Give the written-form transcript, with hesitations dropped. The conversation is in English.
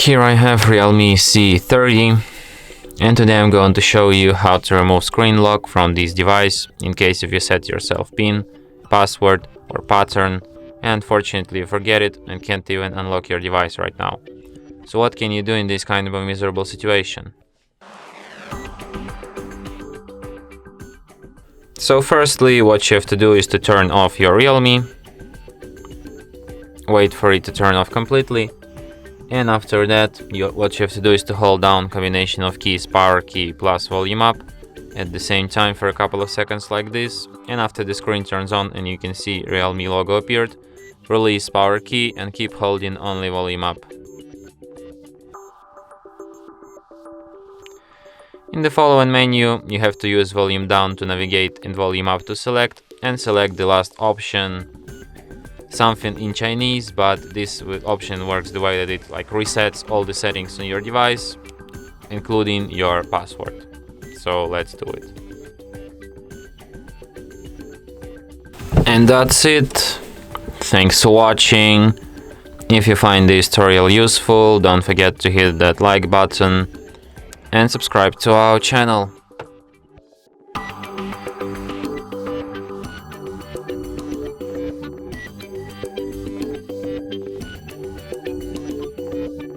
Here I have Realme C30, and today I'm going to show you how to remove screen lock from this device in case if you set yourself PIN, password or pattern and fortunately you forget it and can't even unlock your device right now. So what can you do in this kind of a miserable situation? So firstly, what you have to do is to turn off your Realme, wait for it to turn off completely, and after that what you have to do is to hold down combination of keys power key plus volume up at the same time for a couple of seconds like this, and after the screen turns on and you can see Realme logo appeared, release power key and keep holding only volume up. In the following menu you have to use volume down to navigate and volume up to select, and select the last option, something in Chinese, but this option works the way that it resets all the settings on your device, including your password. So let's do it. And that's it. Thanks for watching. If you find this tutorial useful, don't forget to hit that like button and subscribe to our channel.